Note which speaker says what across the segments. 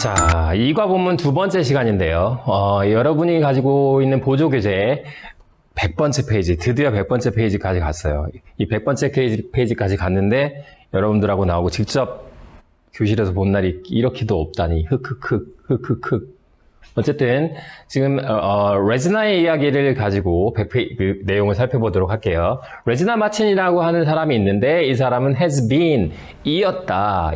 Speaker 1: 자, 이과본문 두 번째 시간인데요. 여러분이 가지고 있는 보조교재 100번째 페이지, 드디어 100번째 페이지까지 갔어요. 이 100번째 페이지까지 갔는데 여러분들하고 나오고 직접 교실에서 본 날이 이렇게도 없다니. 흑흑흑. 어쨌든 지금 레지나의 이야기를 가지고 그 내용을 살펴보도록 할게요. 레지나 마틴이라고 하는 사람이 있는데 이 사람은 has been, 이었다.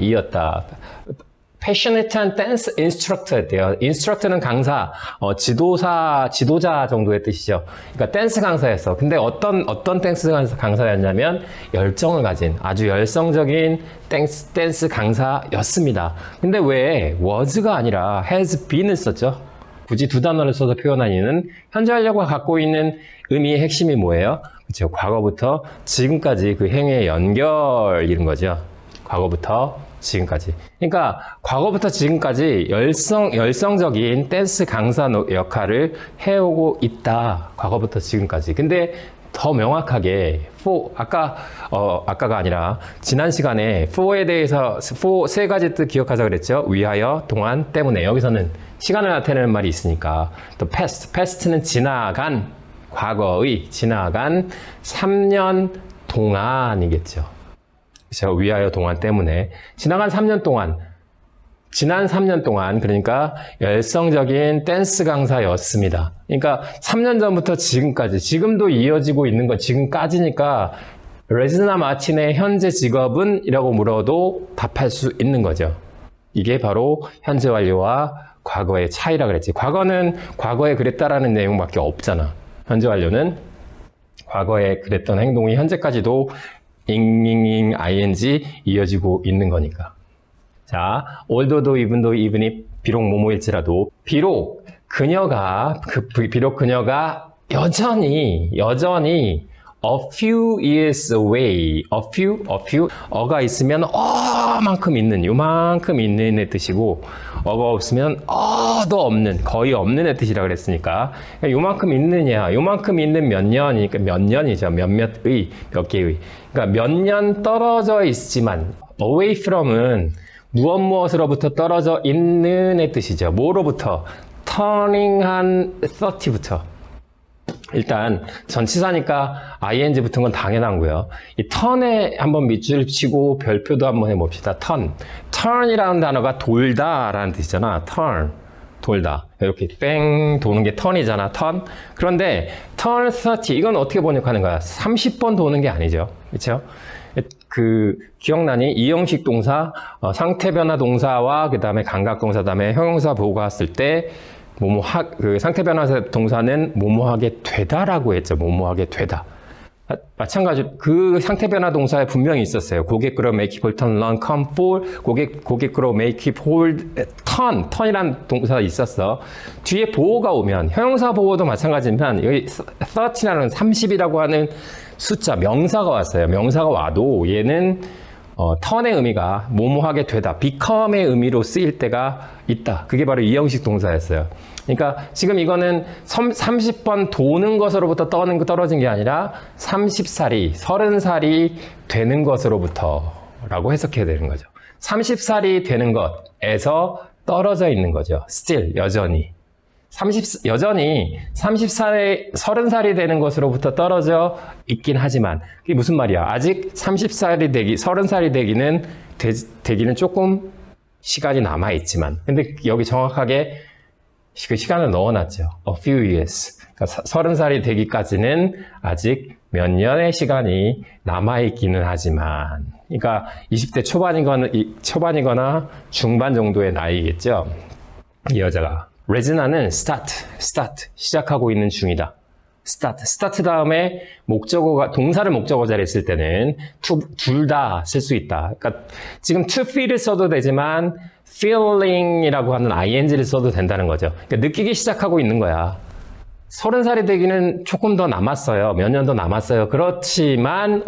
Speaker 1: passionate한 댄스 인스트럭터였대요. 인스트럭터는 강사, 지도자 정도의 뜻이죠. 그러니까 댄스 강사였어. 근데 어떤 댄스 강사였냐면 열정을 가진 아주 열성적인 댄스 강사였습니다. 근데 왜 was가 아니라 has been을 썼죠? 굳이 두 단어를 써서 표현한 이유는 현재 완료가 갖고 있는 의미의 핵심이 뭐예요? 그렇죠. 과거부터 지금까지 그 행위의 연결 이런 거죠. 과거부터 지금까지. 그러니까 과거부터 지금까지 열성적인 댄스 강사 역할을 해오고 있다. 과거부터 지금까지. 근데 더 명확하게 아까가 아니라 지난 시간에 for에 대해서 세 가지 뜻 기억하자 그랬죠. 위하여, 동안, 때문에. 여기서는 시간을 나타내는 말이 있으니까 또 past는 지나간, 과거의 지나간 3년 동안이겠죠. 그렇죠. 위하여, 동안, 때문에. 지난 3년 동안 그러니까 열성적인 댄스 강사였습니다. 그러니까 3년 전부터 지금까지, 지금도 이어지고 있는 건 지금까지니까 레지나 마틴의 현재 직업은? 이라고 물어도 답할 수 있는 거죠. 이게 바로 현재 완료와 과거의 차이라 그랬지. 과거는 과거에 그랬다라는 내용밖에 없잖아. 현재 완료는 과거에 그랬던 행동이 현재까지도 ing 이어지고 있는 거니까. 자, although도 even도 even이 비록 뭐뭐일지라도 비록 그녀가 여전히 a few years away, a few 어가 있으면 만큼 있는, 요만큼 있는 의 뜻이고 어가 없으면 더 없는, 거의 없는 의 뜻이라 그랬으니까 요만큼 있느냐, 요만큼 있는 몇 년이니까 몇 년이죠. 몇 개의. 그러니까 몇 년 떨어져 있지만 away from은 무엇으로부터 떨어져 있는 의 뜻이죠. 뭐로부터? turning 한 30부터. 일단 전치사니까 ing 붙은 건 당연한 거고요. 이 턴에 한번 밑줄 치고 별표도 한번 해봅시다. turn이라는 단어가 돌다라는 뜻이잖아. turn, 돌다. 이렇게 뺑 도는 게 턴이잖아. turn. 그런데 turn 30 이건 어떻게 번역하는 거야? 30번 도는 게 아니죠. 그렇죠? 기억나니? 이형식 동사, 상태 변화 동사와 그 다음에 감각 동사, 다음에 형용사 보고 왔을 때 상태 변화사 동사는 뭐뭐하게 되다라고 했죠. 뭐뭐하게 되다. 마찬가지로 그 상태 변화 동사에 분명히 있었어요. 고개 끌어 make it hold, turn, run, come, fall. 고개 끌어 make it hold, turn이라는 동사가 있었어. 뒤에 보호가 오면 형용사 보호도 마찬가지지만 여기 30라는 30이라고 하는 숫자 명사가 왔어요. 명사가 와도 얘는 turn의 의미가 뭐뭐하게 되다, become의 의미로 쓰일 때가 있다. 그게 바로 이형식 동사였어요. 그러니까 지금 이거는 30번 도는 것으로부터 떨어진 게 아니라 30살이 되는 것으로부터 라고 해석해야 되는 거죠. 30살이 되는 것에서 떨어져 있는 거죠. still, 여전히 30살이 되는 것으로부터 떨어져 있긴 하지만 그게 무슨 말이야? 아직 30살이 되기는 조금 시간이 남아 있지만 근데 여기 정확하게 그 시간을 넣어놨죠. A few years. 그러니까 30살이 되기까지는 아직 몇 년의 시간이 남아있기는 하지만 그러니까 20대 초반이거나 중반 정도의 나이겠죠. 이 여자가. 레지나는 start, 시작하고 있는 중이다. start 다음에 동사를 목적어 자리에 쓸 때는 둘 다 쓸 수 있다. 그러니까 지금 to feel을 써도 되지만 feeling이라고 하는 ing를 써도 된다는 거죠. 그러니까 느끼기 시작하고 있는 거야. 30살이 되기는 조금 더 남았어요. 몇 년 더 남았어요. 그렇지만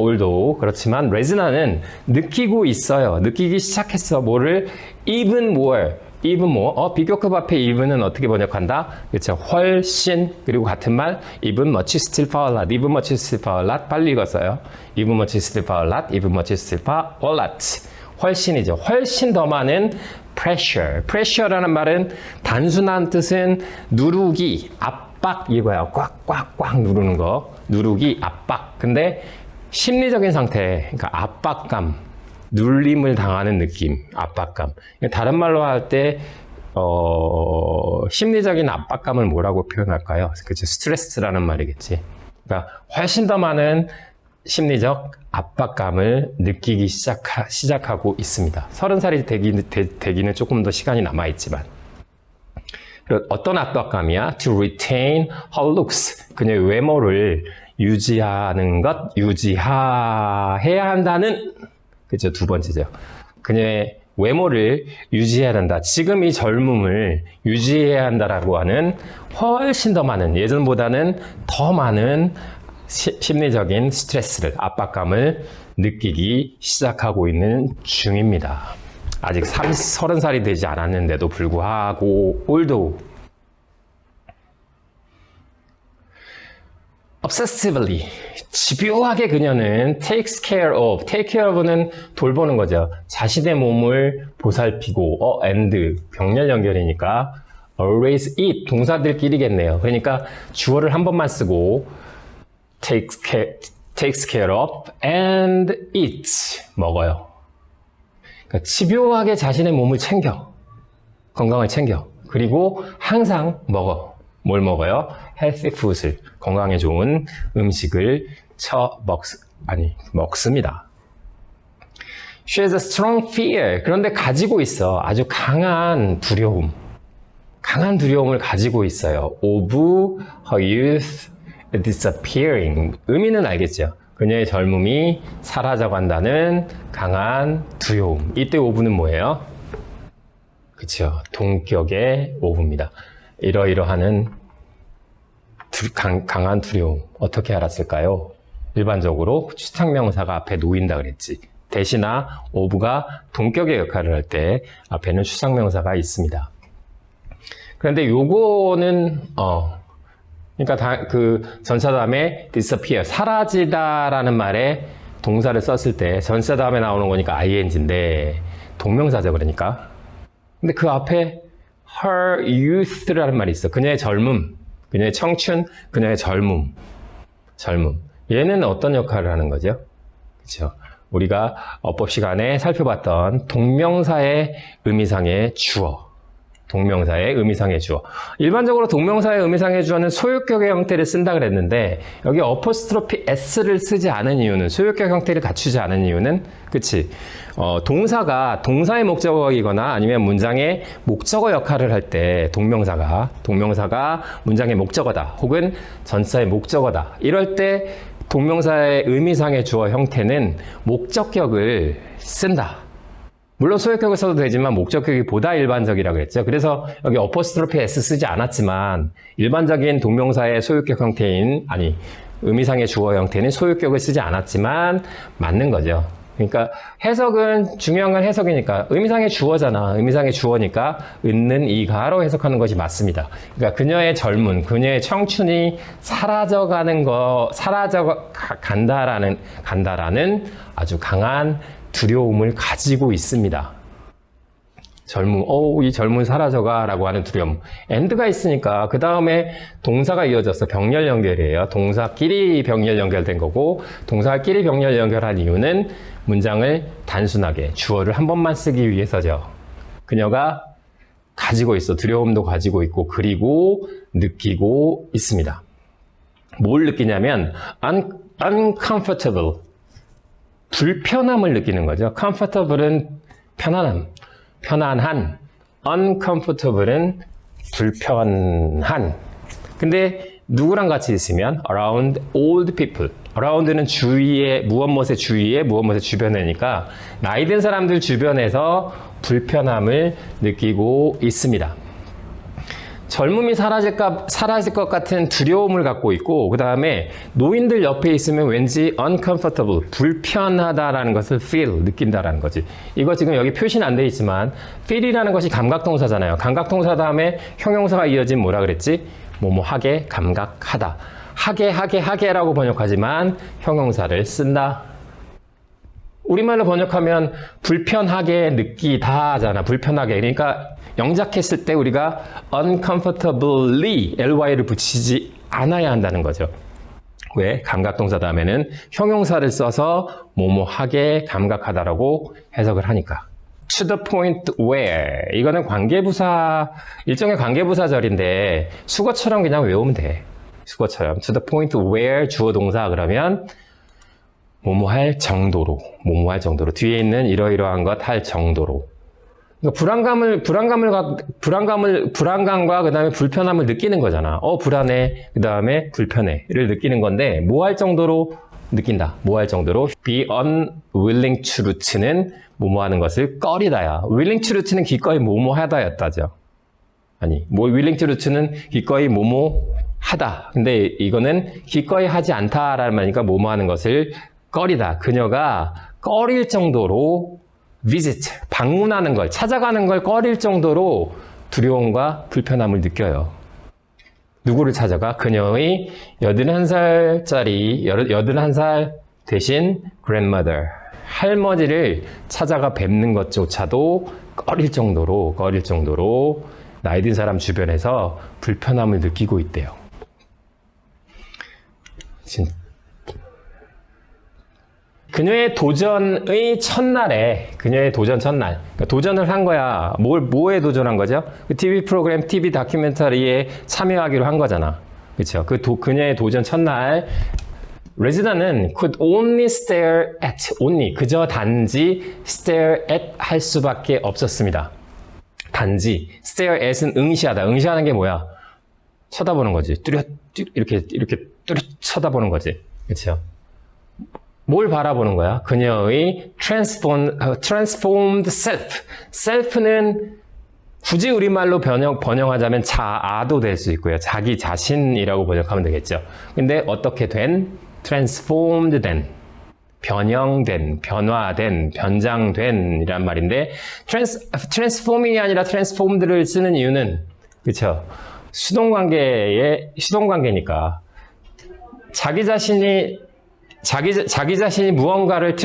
Speaker 1: 레지나는 느끼고 있어요. 느끼기 시작했어. 뭐를? even more. 비교급 앞에 even은 어떻게 번역한다? 그렇죠. 훨씬, 그리고 같은 말, even much still far lot. 빨리 읽었어요. even much still far lot. 훨씬이죠. 훨씬 더 많은 pressure. pressure라는 말은 단순한 뜻은 누르기, 압박 이거야. 꽉꽉꽉 누르는 거. 누르기, 압박. 근데 심리적인 상태, 그러니까 압박감, 눌림을 당하는 느낌, 압박감. 다른 말로 할 때 심리적인 압박감을 뭐라고 표현할까요? 그치, 스트레스라는 말이겠지. 그러니까 훨씬 더 많은 심리적 압박감을 느끼기 시작하고 있습니다. 30살이 되기는 조금 더 시간이 남아있지만. 어떤 압박감이야? To retain her looks. 그녀의 외모를 유지하는 것, 유지해야 한다는, 그죠? 두 번째죠. 그녀의 외모를 유지해야 한다. 지금 이 젊음을 유지해야 한다라고 하는 훨씬 더 많은, 예전보다는 더 많은 심리적인 스트레스를, 압박감을 느끼기 시작하고 있는 중입니다. 아직 30살이 되지 않았는데도 불구하고, although obsessively, 집요하게 그녀는 takes care of는 돌보는 거죠. 자신의 몸을 보살피고, and, 병렬 연결이니까, always eat, 동사들끼리겠네요. 그러니까 주어를 한 번만 쓰고, takes care of, and eats, 먹어요. 그러니까 집요하게 자신의 몸을 챙겨, 건강을 챙겨. 그리고 항상 먹어. 뭘 먹어요? healthy food을, 건강에 좋은 음식을 먹습니다. She has a strong fear. 그런데 가지고 있어. 아주 강한 두려움을 가지고 있어요. Of her youth disappearing. 의미는 알겠죠? 그녀의 젊음이 사라져간다는 강한 두려움. 이때 of는 뭐예요? 그쵸. 동격의 of입니다. 이러이러하는 강한 두려움. 어떻게 알았을까요? 일반적으로 추상명사가 앞에 놓인다 그랬지. 대시나 of가 동격의 역할을 할 때 앞에는 추상명사가 있습니다. 그런데 요거는 그러니까 그 전사 다음에 disappear, 사라지다라는 말에 동사를 썼을 때 전사 다음에 나오는 거니까 ing인데 동명사죠. 그러니까. 근데 그 앞에 her youth라는 말이 있어. 그녀의 젊음, 그녀의 청춘, 그녀의 젊음. 얘는 어떤 역할을 하는 거죠? 그렇죠? 우리가 어법 시간에 살펴봤던 동명사의 의미상의 주어. 일반적으로 동명사의 의미상의 주어는 소유격의 형태를 쓴다 그랬는데 여기 어포스트로피 s를 쓰지 않은 이유는, 소유격 형태를 갖추지 않은 이유는, 그치? 동사가 동사의 목적어이거나 아니면 문장의 목적어 역할을 할 때 동명사가 문장의 목적어다 혹은 전사의 목적어다, 이럴 때 동명사의 의미상의 주어 형태는 목적격을 쓴다. 물론 소유격을 써도 되지만 목적격이 보다 일반적이라고 했죠. 그래서 여기 어포스트로피 s 쓰지 않았지만 일반적인 동명사의 소유격 형태인, 의미상의 주어 형태는 소유격을 쓰지 않았지만 맞는 거죠. 그러니까 해석은, 중요한 건 해석이니까, 의미상의 주어잖아. 의미상의 주어니까 있는 이가로 해석하는 것이 맞습니다. 그러니까 그녀의 젊은, 그녀의 청춘이 간다라는 아주 강한 두려움을 가지고 있습니다. 이 젊은 사라져가 라고 하는 두려움. and가 있으니까 그 다음에 동사가 이어져서 병렬 연결이에요. 동사끼리 병렬 연결된 거고, 동사끼리 병렬 연결한 이유는 문장을 단순하게 주어를 한 번만 쓰기 위해서죠. 그녀가 가지고 있어. 두려움도 가지고 있고, 그리고 느끼고 있습니다. 뭘 느끼냐면 uncomfortable, 불편함을 느끼는 거죠. comfortable은 편안한, uncomfortable은 불편한. 근데 누구랑 같이 있으면 around old people, around는 주위에, 무엇의 주변이니까 나이 든 사람들 주변에서 불편함을 느끼고 있습니다. 젊음이 사라질 것 같은 두려움을 갖고 있고, 그 다음에 노인들 옆에 있으면 왠지 uncomfortable, 불편하다라는 것을 feel, 느낀다라는 거지. 이거 지금 여기 표시는 안 돼 있지만 feel이라는 것이 감각동사잖아요. 감각동사 다음에 형용사가 이어진 뭐라 그랬지? 뭐뭐하게, 감각하다. 하게라고 번역하지만 형용사를 쓴다. 우리말로 번역하면 불편하게 느끼다 하잖아. 불편하게. 그러니까 영작했을 때 우리가 uncomfortably ly를 붙이지 않아야 한다는 거죠. 왜? 감각동사 다음에는 형용사를 써서 뭐뭐하게 감각하다라고 해석을 하니까. To the point where. 이거는 관계부사, 일종의 관계부사절인데 수거처럼 그냥 외우면 돼. 수거처럼. To the point where 주어 동사 그러면 뭐뭐할 정도로, 뭐뭐할 정도로. 뒤에 있는 이러이러한 것 할 정도로. 그러니까 불안감과 그 다음에 불편함을 느끼는 거잖아. 불안해. 그 다음에 불편해를 느끼는 건데, 뭐 할 정도로 느낀다. 뭐 할 정도로. Be unwilling to root는 뭐뭐 하는 것을 꺼리다야. willing to root는 기꺼이 뭐뭐 하다였다죠. 아니, willing to root는 기꺼이 뭐뭐 하다. 근데 이거는 기꺼이 하지 않다라는 말이니까 뭐뭐 하는 것을 꺼리다. 그녀가 꺼릴 정도로 visit, 방문하는 걸, 찾아가는 걸 꺼릴 정도로 두려움과 불편함을 느껴요. 누구를 찾아가? 그녀의 81살 대신 grandmother, 할머니를 찾아가 뵙는 것조차도 꺼릴 정도로 나이 든 사람 주변에서 불편함을 느끼고 있대요. 그녀의 도전의 첫날에, 그녀의 도전 첫날, 그러니까 도전을 한 거야. 뭐에 도전한 거죠? 그 TV 프로그램, TV 다큐멘터리에 참여하기로 한 거잖아. 그쵸? 그녀의 도전 첫날, 레지나는 could only stare at, only, 그저 단지 stare at 할 수밖에 없었습니다. 단지, stare at은 응시하다. 응시하는 게 뭐야? 쳐다보는 거지. 이렇게 뚜렷 쳐다보는 거지. 그쵸? 뭘 바라보는 거야? 그녀의 transformed self. self는 굳이 우리말로 번역하자면 자아도 될 수 있고요. 자기 자신이라고 번역하면 되겠죠. 근데 어떻게 된? transformed 된. 변형된, 변화된, 변장된 이란 말인데 transforming이 아니라 transformed를 쓰는 이유는 그쵸? 수동관계니까 자기 자신이 무언가를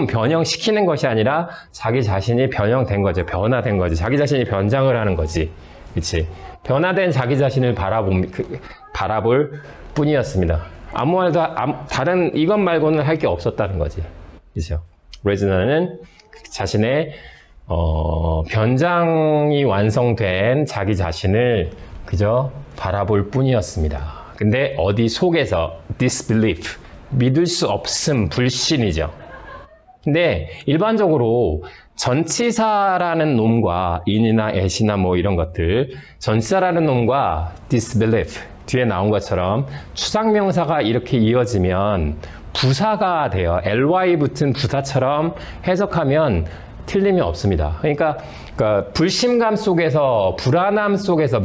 Speaker 1: 변형시키는 것이 아니라 자기 자신이 변형된 거죠. 변화된 거지. 자기 자신이 변장을 하는 거지. 그치? 변화된 자기 자신을 바라볼 뿐이었습니다. 아무 말도, 다른 이것 말고는 할 게 없었다는 거지. 그죠? 레즈나는 자신의, 변장이 완성된 자기 자신을 그저 바라볼 뿐이었습니다. 근데 어디 속에서 disbelief, 믿을 수 없음, 불신이죠. 근데 일반적으로 전치사라는 놈과 in이나 at이나 뭐 이런 것들, 전치사라는 놈과 disbelief, 뒤에 나온 것처럼 추상명사가 이렇게 이어지면 부사가 돼요. ly 붙은 부사처럼 해석하면 틀림이 없습니다. 그러니까 불신감 속에서, 불안함 속에서,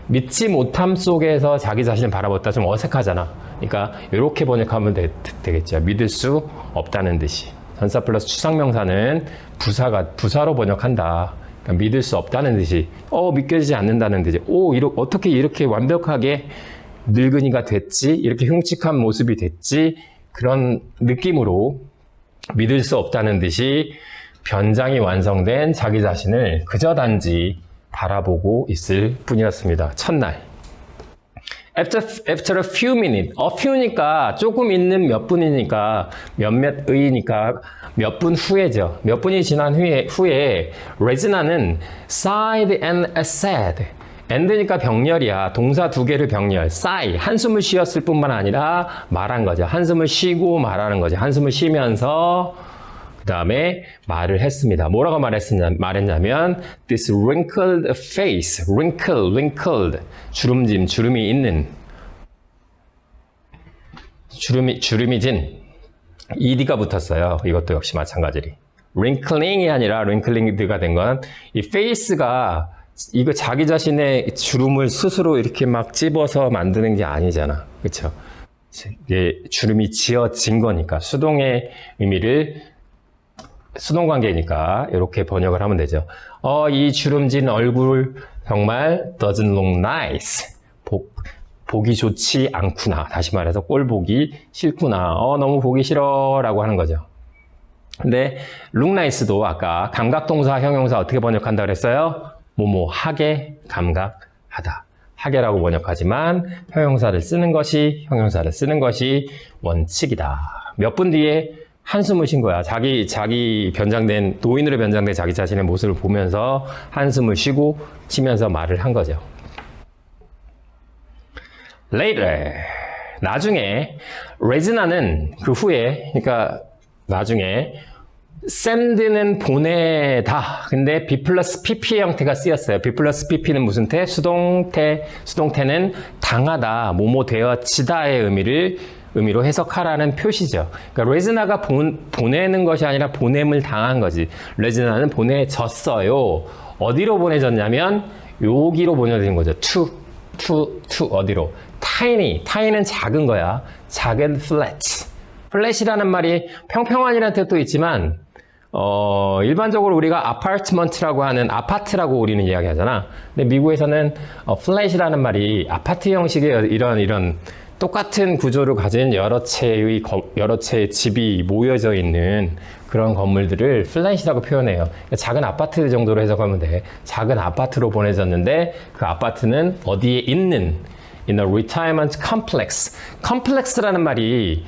Speaker 1: 믿지 못함 속에서 자기 자신을 바라봤다. 좀 어색하잖아. 그러니까 이렇게 번역하면 되겠죠. 믿을 수 없다는 듯이. 전사 플러스 추상명사는 부사로 번역한다. 그러니까 믿을 수 없다는 듯이, 믿겨지지 않는다는 듯이, 어떻게 이렇게 완벽하게 늙은이가 됐지? 이렇게 흉측한 모습이 됐지? 그런 느낌으로 믿을 수 없다는 듯이 변장이 완성된 자기 자신을 그저 단지 바라보고 있을 뿐이었습니다. 첫날. After a few minutes. a few니까 조금 있는 몇 분이니까 몇몇의니까 몇 분 후에죠. 몇 분이 지난 후에 레즈나는 sighed and said. and니까 병렬이야. 동사 두 개를 병렬. sigh. 한숨을 쉬었을 뿐만 아니라 말한 거죠. 한숨을 쉬고 말하는 거죠. 한숨을 쉬면서 그 다음에 말을 했습니다. 뭐라고 말했냐면 this wrinkled face, wrinkled, 주름이 있는, 주름이 진, ed가 붙었어요. 이것도 역시 마찬가지로. wrinkling이 아니라 wrinkling가 된 건 이 face가 이거 자기 자신의 주름을 스스로 이렇게 막 찝어서 만드는 게 아니잖아. 그쵸? 이게 주름이 지어진 거니까 수동의 의미를 수동관계니까 이렇게 번역을 하면 되죠. 이 주름진 얼굴 정말 doesn't look nice. 보기 좋지 않구나. 다시 말해서 꼴 보기 싫구나. 너무 보기 싫어 라고 하는 거죠. 근데 look nice도 아까 감각동사, 형용사 어떻게 번역한다 그랬어요? 뭐뭐 하게, 감각하다. 하게라고 번역하지만 형용사를 쓰는 것이 원칙이다. 몇 분 뒤에 한숨을 쉰 거야. 자기 변장된, 노인으로 변장된 자기 자신의 모습을 보면서 한숨을 쉬고 치면서 말을 한 거죠. Later. 나중에, 레지나는 그 후에, 그러니까 나중에, send는 보내다. 근데 B 플러스 PP의 형태가 쓰였어요. B 플러스 PP는 무슨 태? 수동태는 당하다, 뭐뭐 되어지다의 의미로 해석하라는 표시죠. 그러니까 레지나가 보내는 것이 아니라 보냄을 당한 거지. 레지나는 보내졌어요. 어디로 보내졌냐면 여기로 보내진 거죠. to 어디로? tiny는 작은 거야. 작은 flat이라는 말이 평평한이라는 뜻도 있지만 일반적으로 우리가 아파트먼트라고 하는 아파트라고 우리는 이야기하잖아. 근데 미국에서는 flat이라는 말이 아파트 형식의 이런 똑같은 구조를 가진 여러 채의 집이 모여져 있는 그런 건물들을 flat이라고 표현해요. 그러니까 작은 아파트 정도로 해석하면 돼. 작은 아파트로 보내졌는데 그 아파트는 어디에 있는 in a retirement complex. complex라는 말이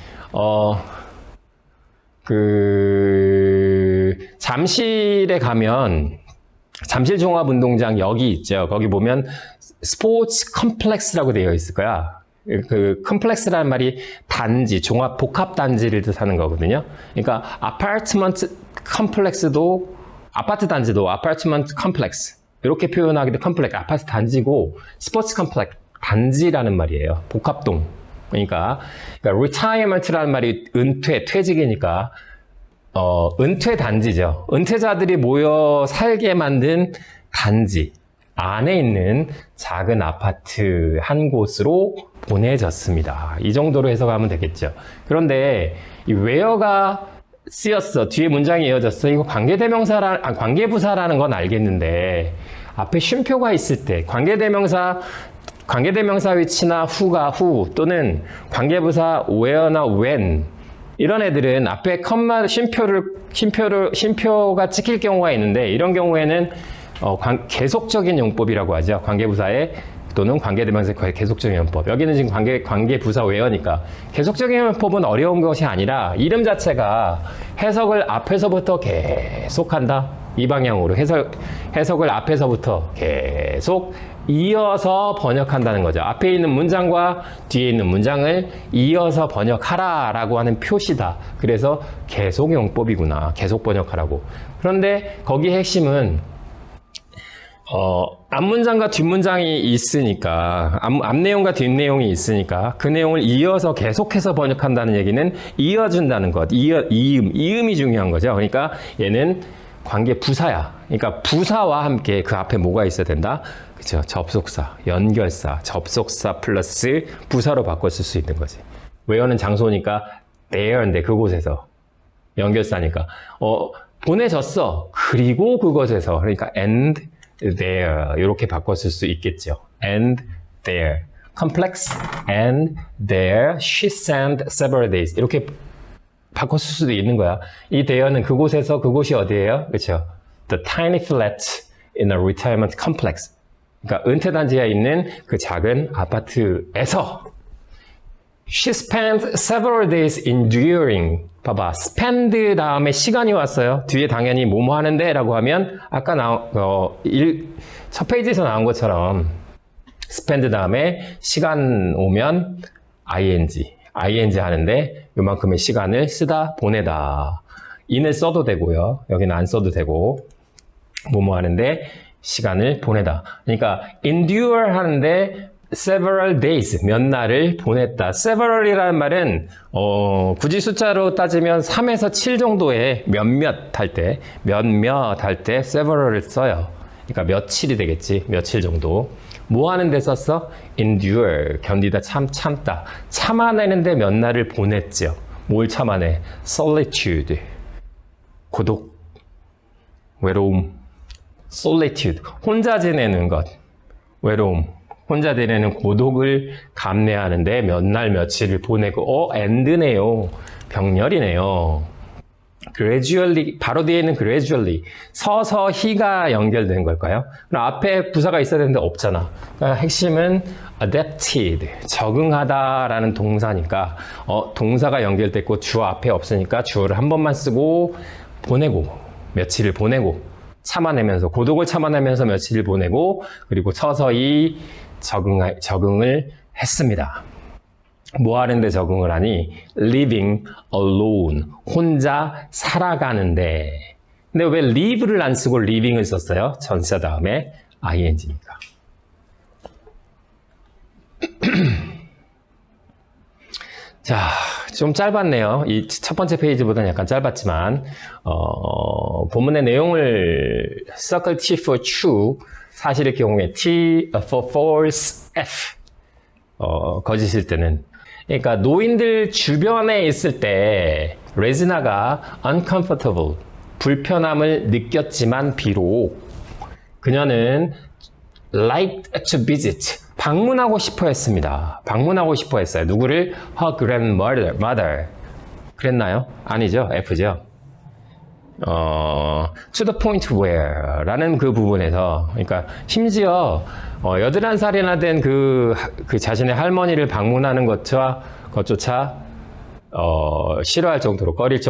Speaker 1: 잠실에 가면 잠실 종합운동장 여기 있죠. 거기 보면 스포츠 컴플렉스라고 되어 있을 거야. 그 컴플렉스라는 말이 단지, 종합 복합 단지를 뜻하는 거거든요. 그러니까 아파트먼트 컴플렉스도 아파트 단지도 아파트먼트 컴플렉스 이렇게 표현하기도 컴플렉스 아파트 단지고 스포츠 컴플렉스 단지라는 말이에요. 복합동. 그러니까 retirement라는 말이 은퇴, 퇴직이니까 은퇴 단지죠. 은퇴자들이 모여 살게 만든 단지 안에 있는 작은 아파트 한 곳으로 보내졌습니다. 이 정도로 해석하면 되겠죠. 그런데 이 where가 쓰였어. 뒤에 문장이 이어졌어. 이거 관계부사라는 건 알겠는데 앞에 쉼표가 있을 때 관계대명사 위치나 who가 who 또는 관계부사 where나 when 이런 애들은 앞에 컴마 쉼표가 찍힐 경우가 있는데 이런 경우에는 계속적인 용법이라고 하죠. 관계부사의 또는 관계대명사의 계속적인 용법. 여기는 지금 관계부사 where니까 계속적인 용법은 어려운 것이 아니라 이름 자체가 해석을 앞에서부터 계속한다. 이 방향으로 해석을 앞에서부터 계속 이어서 번역한다는 거죠. 앞에 있는 문장과 뒤에 있는 문장을 이어서 번역하라 라고 하는 표시다. 그래서 계속 용법이구나. 계속 번역하라고. 그런데 거기 핵심은 앞문장과 뒷문장이 있으니까 앞내용과 뒷내용이 있으니까 그 내용을 이어서 계속해서 번역한다는 얘기는 이어준다는 것. 이음이 중요한 거죠. 그러니까 얘는 관계 부사야. 그러니까 부사와 함께 그 앞에 뭐가 있어야 된다? 그죠? 접속사, 연결사, 접속사 플러스 부사로 바꿨을 수 있는 거지. where는 장소니까 there인데 그곳에서 연결사니까 보내졌어. 그리고 그것에서 그러니까 and there 이렇게 바꿨을 수 있겠죠. and there complex and there she sent several days 이렇게 바꿨을 수도 있는 거야. 이 there는 그곳에서 그곳이 어디예요? 그렇죠? The tiny flat in a retirement complex. 그러니까 은퇴단지에 있는 그 작은 아파트에서 She spent several days enduring. 봐봐, spend 다음에 시간이 왔어요. 뒤에 당연히 뭐뭐 하는데 라고 하면 아까 첫 페이지에서 나온 것처럼 spend 다음에 시간 오면 ing 하는데 요만큼의 시간을 쓰다 보내다. in을 써도 되고요. 여기는 안 써도 되고 뭐뭐 하는데 시간을 보내다. 그러니까 endure 하는데 several days, 몇 날을 보냈다. several이라는 말은 굳이 숫자로 따지면 3에서 7 정도의 몇몇 할 때 several을 써요. 그러니까 며칠이 되겠지. 며칠 정도. 뭐 하는 데 썼어? endure, 견디다, 참다. 참아내는데 몇 날을 보냈죠. 뭘 참아내? solitude, 고독, 외로움. solitude, 혼자 지내는 것, 외로움, 혼자 지내는 고독을 감내하는데 몇 날 며칠을 보내고 end네요. 병렬이네요. gradually, 바로 뒤에 있는 gradually, 서서히가 연결된 걸까요? 그럼 앞에 부사가 있어야 되는데 없잖아. 그러니까 핵심은 adapted, 적응하다라는 동사니까 동사가 연결됐고 주어 앞에 없으니까 주어를 한 번만 쓰고 보내고 며칠을 보내고 참아내면서 고독을 참아내면서 며칠을 보내고 그리고 서서히 적응을 했습니다. 뭐 하는데 적응을 하니? living alone. 혼자 살아가는데. 근데 왜 live를 안 쓰고 living을 썼어요? 전치사 다음에 ing니까. 자, 좀 짧았네요. 이 첫 번째 페이지보다는 약간 짧았지만 본문의 내용을 circle T for true, 사실의 경우에 T for false, F 거짓일 때는, 그러니까 노인들 주변에 있을 때 레지나가 uncomfortable, 불편함을 느꼈지만 비록 그녀는 liked to visit, 방문하고 싶어 했습니다. 방문하고 싶어 했어요. 누구를? Her grandmother. 그랬나요? 아니죠. F죠. to the point where 라는 그 부분에서, 그러니까 심지어 81살이나 된 그 자신의 할머니를 방문하는 것조차 싫어할 정도로, 꺼릴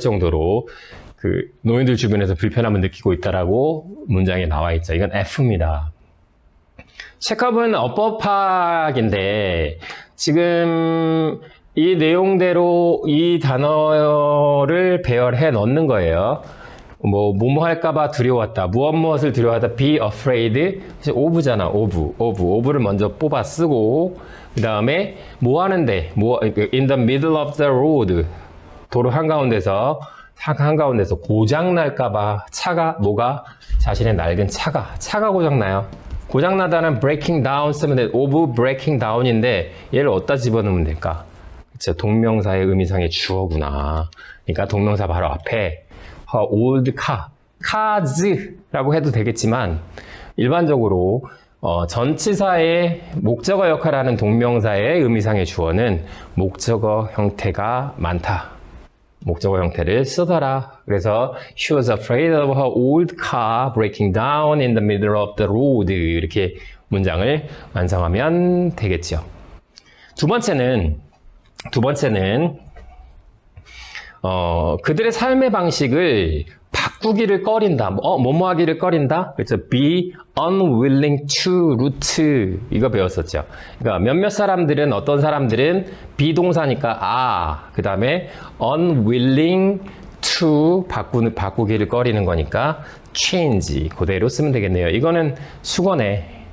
Speaker 1: 정도로 그 노인들 주변에서 불편함을 느끼고 있다라고 문장에 나와 있죠. 이건 F입니다. 체크업은 어법학인데 지금 이 내용대로 이 단어를 배열해 넣는 거예요. 뭐뭐 할까봐 두려웠다. 무엇을 두려워하다. be afraid. of잖아. of를 먼저 뽑아 쓰고 그 다음에 뭐 하는데 in the middle of the road. 도로 한가운데서 고장 날까봐 자신의 낡은 차가 고장 나요. 고장나다는 breaking down 쓰면 돼. of breaking down인데 얘를 어디다 집어넣으면 될까? 그쵸, 동명사의 의미상의 주어구나. 그러니까 동명사 바로 앞에 her old cars라고 해도 되겠지만 일반적으로 전치사의 목적어 역할을 하는 동명사의 의미상의 주어는 목적어 형태가 많다. 목적어 형태를 쓰더라. 그래서 she was afraid of her old car breaking down in the middle of the road. 이렇게 문장을 완성하면 되겠죠. 두 번째는 그들의 삶의 방식을 바꾸기를 꺼린다. 뭐뭐 하기를 꺼린다? 그래서 be unwilling to root. 이거 배웠었죠. 그러니까 어떤 사람들은 비동사니까 그 다음에 unwilling to 바꾸기를 꺼리는 거니까 change. 그대로 쓰면 되겠네요. 이거는 수거네.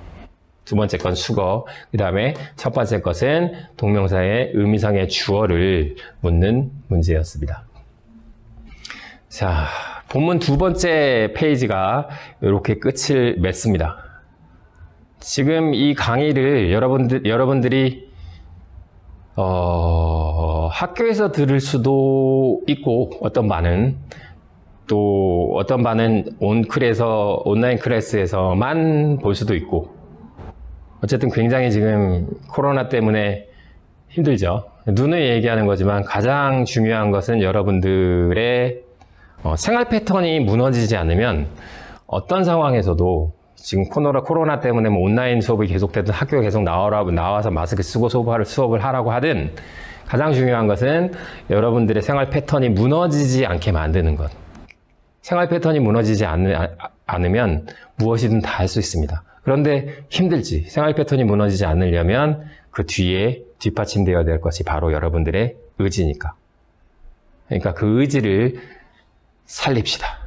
Speaker 1: 두 번째 건 수거. 그 다음에 첫 번째 것은 동명사의 의미상의 주어를 묻는 문제였습니다. 자, 본문 두 번째 페이지가 이렇게 끝을 맺습니다. 지금 이 강의를 여러분들이 학교에서 들을 수도 있고 어떤 반은 온라인 클래스에서만 볼 수도 있고, 어쨌든 굉장히 지금 코로나 때문에 힘들죠. 누누이 얘기하는 거지만 가장 중요한 것은 여러분들의 생활 패턴이 무너지지 않으면 어떤 상황에서도 지금 코로나 때문에 온라인 수업이 계속되든 학교에 계속 나와서 마스크 쓰고 수업을 하라고 하든 가장 중요한 것은 여러분들의 생활 패턴이 무너지지 않게 만드는 것. 생활 패턴이 무너지지 않으면 무엇이든 다 할 수 있습니다. 그런데 힘들지. 생활 패턴이 무너지지 않으려면 그 뒤에 뒷받침되어야 될 것이 바로 여러분들의 의지니까. 그러니까 그 의지를 살립시다.